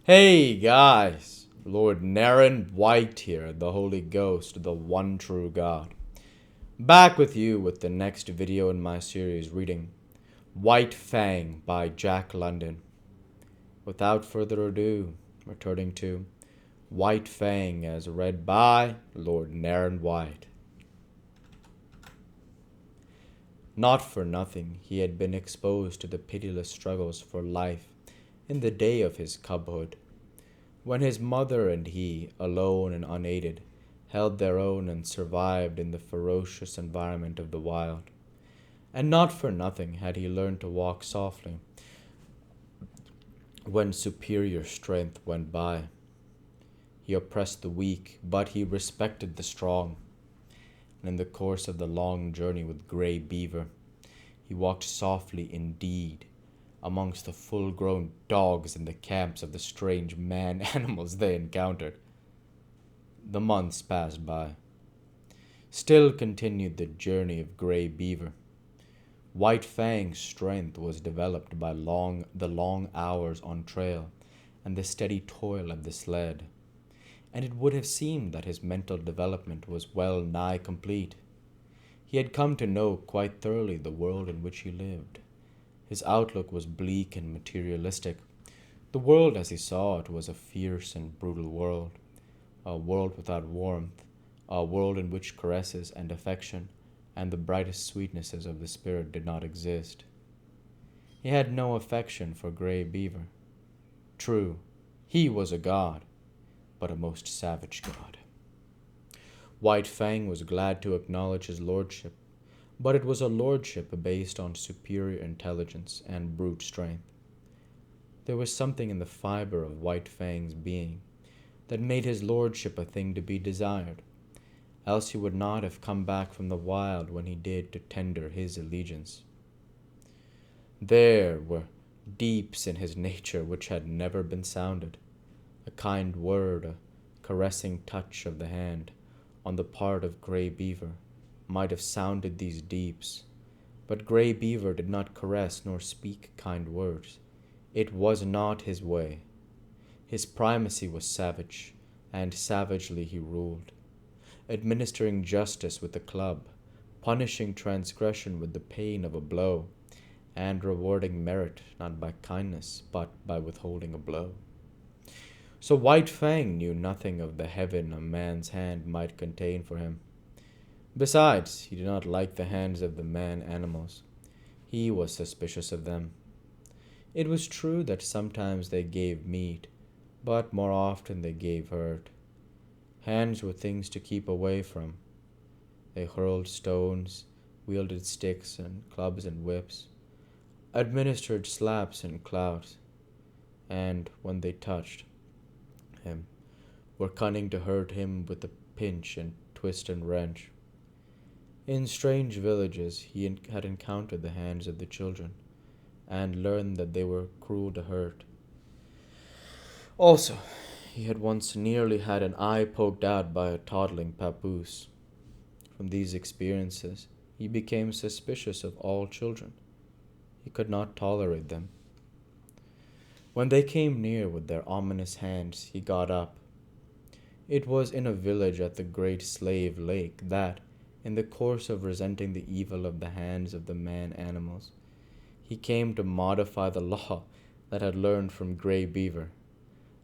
Hey guys, Lord Naren White here, the Holy Ghost, the one true God. Back with you with the next video in my series reading White Fang by Jack London. Without further ado, returning to White Fang as read by Lord Naren White. Not for nothing he had been exposed to the pitiless struggles for life in the day of his cubhood, when his mother and he, alone and unaided, held their own and survived in the ferocious environment of the wild. And not for nothing had he learned to walk softly when superior strength went by. He oppressed the weak, but he respected the strong. And in the course of the long journey with Grey Beaver, he walked softly indeed amongst the full-grown dogs in the camps of the strange man-animals they encountered. The months passed by. Still continued the journey of Grey Beaver. White Fang's strength was developed by the long hours on trail and the steady toil of the sled, and it would have seemed that his mental development was well nigh complete. He had come to know quite thoroughly the world in which he lived. His outlook was bleak and materialistic. The world as he saw it was a fierce and brutal world, a world without warmth, a world in which caresses and affection and the brightest sweetnesses of the spirit did not exist. He had no affection for Grey Beaver. True, he was a god, but a most savage god. White Fang was glad to acknowledge his lordship, but it was a lordship based on superior intelligence and brute strength. There was something in the fiber of White Fang's being that made his lordship a thing to be desired, else he would not have come back from the wild when he did to tender his allegiance. There were deeps in his nature which had never been sounded. A kind word, a caressing touch of the hand on the part of Grey Beaver might have sounded these deeps, but Grey Beaver did not caress nor speak kind words. It was not his way. His primacy was savage, and savagely he ruled, administering justice with a club, punishing transgression with the pain of a blow, and rewarding merit not by kindness, but by withholding a blow. So White Fang knew nothing of the heaven a man's hand might contain for him. Besides, he did not like the hands of the man-animals. He was suspicious of them. It was true that sometimes they gave meat, but more often they gave hurt. Hands were things to keep away from. They hurled stones, wielded sticks and clubs and whips, administered slaps and clouts, and when they touched him, were cunning to hurt him with a pinch and twist and wrench. In strange villages he had encountered the hands of the children, and learned that they were cruel to hurt. Also, he had once nearly had an eye poked out by a toddling papoose. From these experiences, he became suspicious of all children. He could not tolerate them. When they came near with their ominous hands, he got up. It was in a village at the great Slave Lake that, in the course of resenting the evil of the hands of the man-animals, he came to modify the law that had learned from Grey Beaver,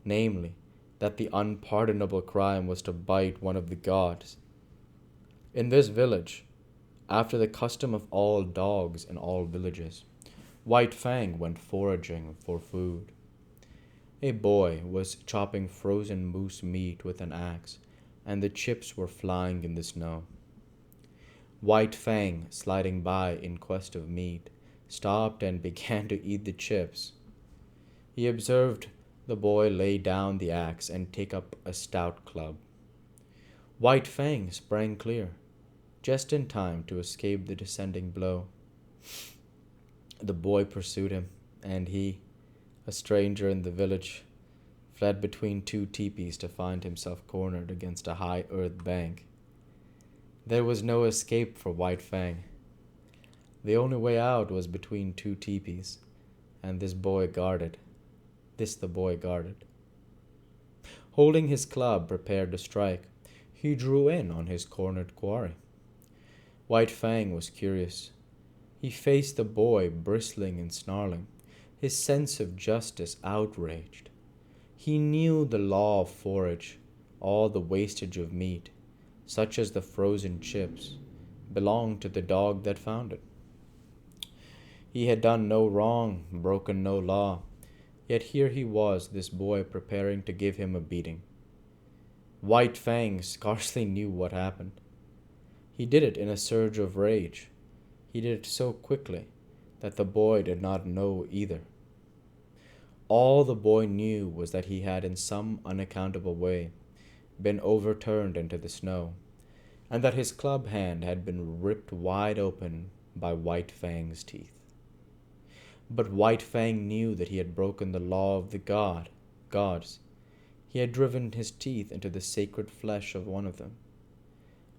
namely, that the unpardonable crime was to bite one of the gods. In this village, after the custom of all dogs in all villages, White Fang went foraging for food. A boy was chopping frozen moose meat with an axe, and the chips were flying in the snow. White Fang, sliding by in quest of meat, stopped and began to eat the chips. He observed the boy lay down the axe and take up a stout club. White Fang sprang clear, just in time to escape the descending blow. The boy pursued him, and he, a stranger in the village, fled between two teepees to find himself cornered against a high earth bank. There was no escape for White Fang. The only way out was between two teepees, and this the boy guarded. Holding his club prepared to strike, he drew in on his cornered quarry. White Fang was curious. He faced the boy, bristling and snarling, his sense of justice outraged. He knew the law of forage, all the wastage of meat, such as the frozen chips, belonged to the dog that found it. He had done no wrong, broken no law, yet here he was, this boy, preparing to give him a beating. White Fang scarcely knew what happened. He did it in a surge of rage. He did it so quickly that the boy did not know either. All the boy knew was that he had in some unaccountable way been overturned into the snow, and that his club hand had been ripped wide open by White Fang's teeth. But White Fang knew that he had broken the law of the gods. He had driven his teeth into the sacred flesh of one of them,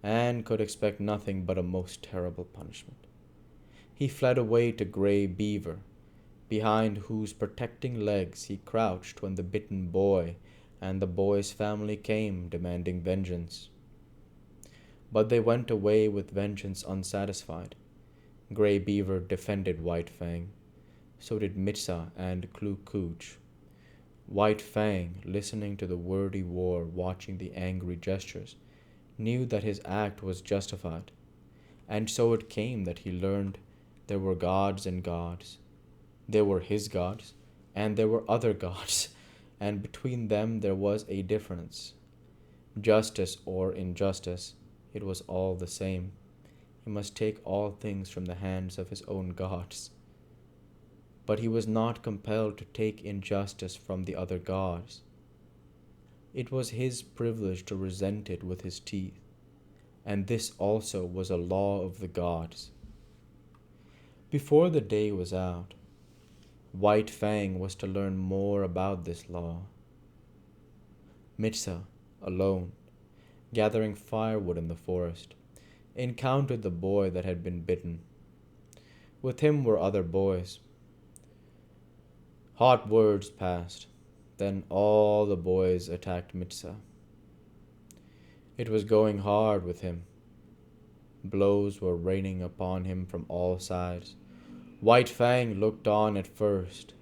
and could expect nothing but a most terrible punishment. He fled away to Grey Beaver, behind whose protecting legs he crouched when the bitten boy and the boy's family came demanding vengeance. But they went away with vengeance unsatisfied. Grey Beaver defended White Fang. So did Mitsa and Kloo Kooch. White Fang, listening to the wordy war, watching the angry gestures, knew that his act was justified. And so it came that he learned there were gods and gods. There were his gods, and there were other gods, and between them there was a difference. Justice or injustice, it was all the same. He must take all things from the hands of his own gods. But he was not compelled to take injustice from the other gods. It was his privilege to resent it with his teeth, and this also was a law of the gods. Before the day was out, White Fang was to learn more about this law. Mitsa, alone, gathering firewood in the forest, encountered the boy that had been bitten. With him were other boys. Hot words passed. Then all the boys attacked Mitsa. It was going hard with him. Blows were raining upon him from all sides. White Fang looked on at first.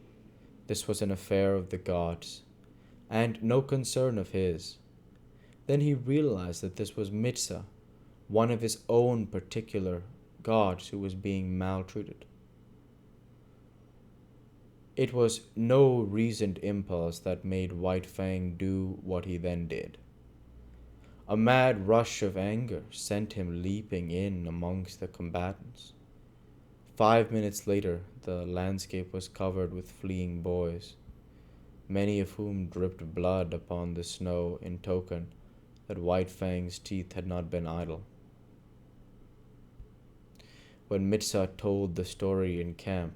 This was an affair of the gods, and no concern of his. Then he realized that this was Mitsa, one of his own particular gods who was being maltreated. It was no reasoned impulse that made White Fang do what he then did. A mad rush of anger sent him leaping in amongst the combatants. 5 minutes later, the landscape was covered with fleeing boys, many of whom dripped blood upon the snow in token that White Fang's teeth had not been idle. When Mitsa told the story in camp,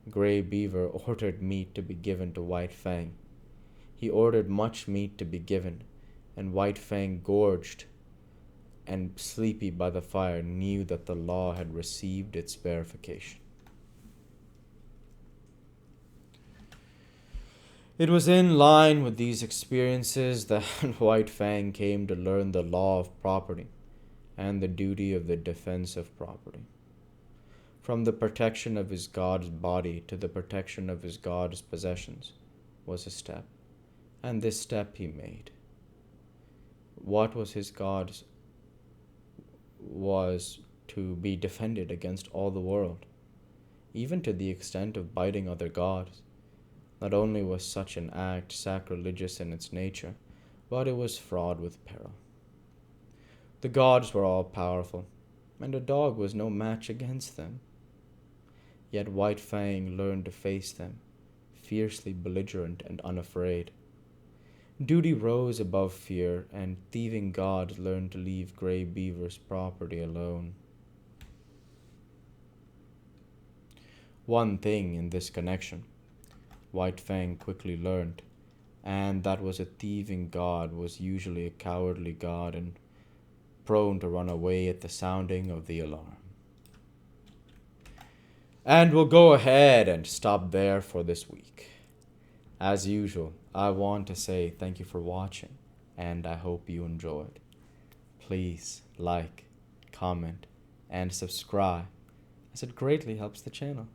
Grey Beaver ordered meat to be given to White Fang. He ordered much meat to be given, and White Fang, gorged and sleepy by the fire, knew that the law had received its verification. It was in line with these experiences that White Fang came to learn the law of property and the duty of the defense of property. From the protection of his god's body to the protection of his god's possessions was a step, and this step he made. What was his god's was to be defended against all the world, even to the extent of biting other gods. Not only was such an act sacrilegious in its nature, but it was fraught with peril. The gods were all powerful, and a dog was no match against them. Yet White Fang learned to face them, fiercely belligerent and unafraid. Duty rose above fear, and thieving gods learned to leave Grey Beaver's property alone. One thing in this connection, White Fang quickly learned, and that was a thieving god was usually a cowardly god and prone to run away at the sounding of the alarm. And we'll go ahead and stop there for this week. As usual, I want to say thank you for watching, and I hope you enjoyed. Please like, comment, and subscribe, as it greatly helps the channel.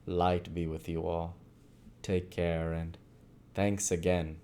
Light be with you all. Take care, and thanks again